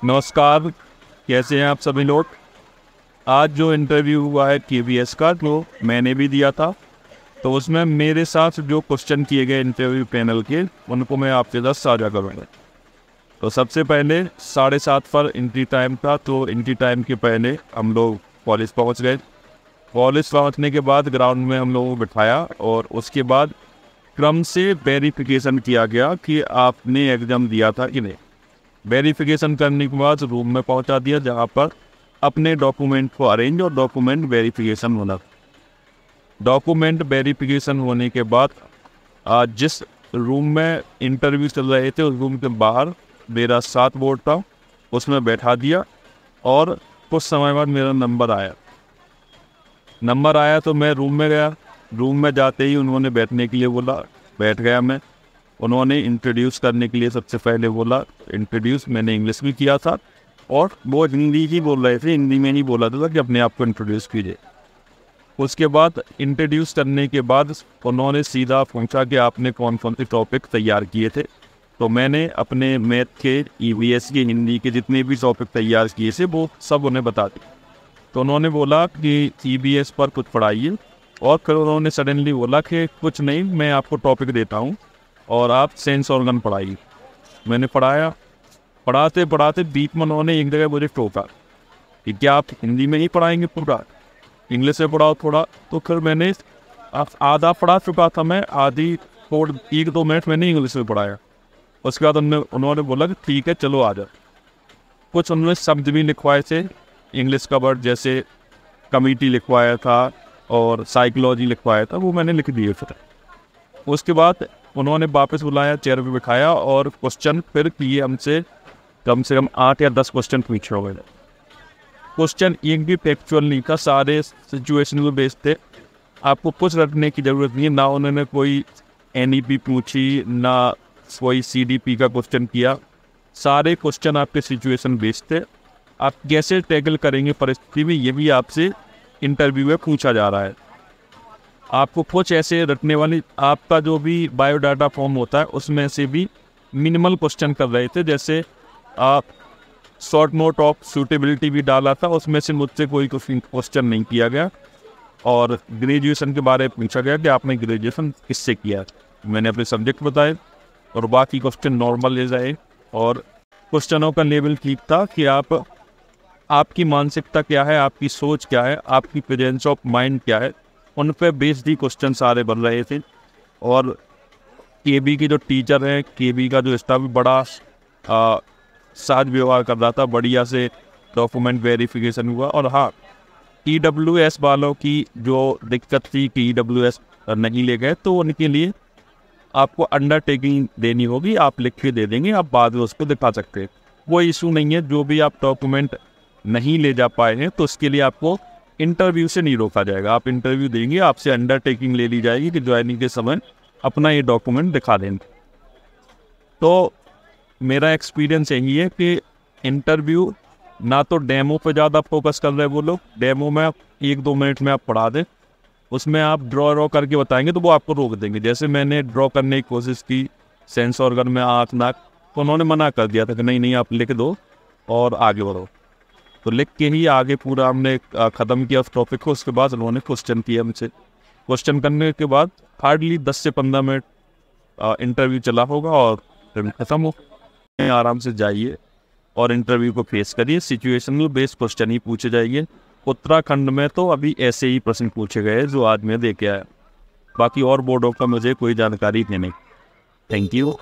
नमस्कार। कैसे हैं आप सभी लोग। आज जो इंटरव्यू हुआ है केवीएस का, जो मैंने भी दिया था, तो उसमें मेरे साथ जो क्वेश्चन किए गए इंटरव्यू पैनल के, उनको मैं आपके साथ साझा करूँगा। तो सबसे पहले 7:30 पर एंट्री टाइम था, तो एंट्री टाइम के पहले हम लोग कॉलेज पहुँच गए। कॉलेज पहुँचने के बाद ग्राउंड में हम लोगों को बिठाया और उसके बाद क्रम से वेरिफिकेशन किया गया कि आपने एग्ज़ाम दिया था कि नहीं। वेरिफिकेशन करने के बाद रूम में पहुंचा दिया, जहां पर अपने डॉक्यूमेंट को अरेंज और डॉक्यूमेंट वेरिफिकेशन होना। डॉक्यूमेंट वेरिफिकेशन होने के बाद जिस रूम में इंटरव्यू चल रहे थे, उस रूम के बाहर मेरा 7 बोर्ड था, उसमें बैठा दिया और कुछ समय बाद मेरा नंबर आया तो मैं रूम में गया। रूम में जाते ही उन्होंने बैठने के लिए बोला, बैठ गया मैं। उन्होंने इंट्रोड्यूस करने के लिए सबसे पहले बोला। इंट्रोड्यूस मैंने इंग्लिश में किया था और वो हिंदी ही बोल रहे थे, हिंदी में ही बोला था कि अपने आप को इंट्रोड्यूस कीजिए। उसके बाद इंट्रोड्यूस करने के बाद उन्होंने सीधा पूछा कि आपने कौन कौन से टॉपिक तैयार किए थे। तो मैंने अपने मैथ के, ईवीएस के, हिंदी के जितने भी टॉपिक तैयार किए थे वो सब उन्हें बता दिए। तो उन्होंने बोला कि ईवीएस पर कुछ पढ़ाइए, और फिर उन्होंने सडनली बोला कि कुछ नहीं, मैं आपको टॉपिक देता हूँ और आप सेंस ऑर्गन पढ़ाइए। मैंने पढ़ाते पढ़ाते बीच में उन्होंने एक जगह मुझे टोका कि क्या आप हिंदी में ही पढ़ाएंगे पूरा, इंग्लिश में पढ़ाओ थोड़ा। तो फिर मैंने आधा पढ़ा चुका था मैं, आधी 1-2 मिनट मैंने इंग्लिश में पढ़ाया। उसके बाद उन्होंने बोला कि ठीक है चलो आ जाओ। कुछ उन्होंने शब्द भी लिखवाए थे इंग्लिश का वर्ड, जैसे कमिटी लिखवाया था और साइकोलॉजी लिखवाया था, वो मैंने लिख दिए। फिर उसके बाद उन्होंने वापस बुलाया, चेयर पे बिठाया और क्वेश्चन फिर किए हमसे। कम से कम 8 या 10 क्वेश्चन पूछे हो गए। क्वेश्चन एक भी फैक्चुअल नहीं था, सारे सिचुएशनल बेस्ड थे। आपको कुछ रटने की ज़रूरत नहीं है। ना उन्होंने कोई एनईपी पूछी, ना कोई सीडीपी का क्वेश्चन किया। सारे क्वेश्चन आपके सिचुएशन बेस्ड थे। आप कैसे टैकल करेंगे परिस्थिति में, ये भी आपसे इंटरव्यू में पूछा जा रहा है। आपको कुछ ऐसे रटने वाली, आपका जो भी बायोडाटा फॉर्म होता है उसमें से भी मिनिमल क्वेश्चन कर रहे थे। जैसे आप शॉर्ट नोट ऑफ सूटेबिलिटी भी डाला था, उसमें से मुझसे कोई क्वेश्चन नहीं किया गया। और ग्रेजुएशन के बारे में पूछा गया कि आपने ग्रेजुएशन किससे किया। मैंने अपने सब्जेक्ट बताए और बाकी क्वेश्चन नॉर्मल ले जाए। और क्वेश्चनों का लेवल ठीक था कि आपकी मानसिकता क्या है, आपकी सोच क्या है, आपकी प्रेजेंस ऑफ माइंड क्या है, उन पे बेस्ड ही क्वेश्चन सारे बन रहे थे। और केबी के जो टीचर हैं, केबी का जो स्टाफ भी बड़ा साथ व्यवहार कर रहा था, बढ़िया से डॉक्यूमेंट वेरिफिकेशन हुआ। और हाँ, ईडब्ल्यूएस वालों की जो दिक्कत थी कि ईडब्ल्यूएस नहीं ले गए, तो उनके लिए आपको अंडरटेकिंग देनी होगी, आप लिख के दे देंगे, आप बाद में उसको दिखा सकते हैं, वो इशू नहीं है। जो भी आप डॉक्यूमेंट नहीं ले जा पाए हैं तो उसके लिए आपको इंटरव्यू से नहीं रोका जाएगा। आप इंटरव्यू देंगे, आपसे अंडरटेकिंग ले ली जाएगी कि ज्वाइनिंग के समय अपना ये डॉक्यूमेंट दिखा दें। तो मेरा एक्सपीरियंस यही है कि इंटरव्यू ना तो डेमो पे ज़्यादा फोकस कर रहे हैं वो लोग। डेमो में 1-2 मिनट में आप पढ़ा दें, उसमें आप ड्रॉ करके बताएंगे तो वो आपको रोक देंगे। जैसे मैंने ड्रॉ करने की कोशिश की सेंस ऑर्गन में आँख नाक, तो उन्होंने मना कर दिया था कि नहीं आप लिख दो और आगे बढ़ो। तो लिख के ही आगे पूरा हमने ख़त्म किया उस टॉपिक को। उसके बाद उन्होंने क्वेश्चन किया हमसे। क्वेश्चन करने के बाद हार्डली 10 से 15 मिनट इंटरव्यू चला होगा और फिर ख़त्म हो। आराम से जाइए और इंटरव्यू को फेस करिए। सिचुएशनल बेस्ड क्वेश्चन ही पूछे जाएंगे। उत्तराखंड में तो अभी ऐसे ही प्रश्न पूछे गए जो आज मैं दे के आया। बाकी और बोर्डों का मुझे कोई जानकारी नहीं। Thank you.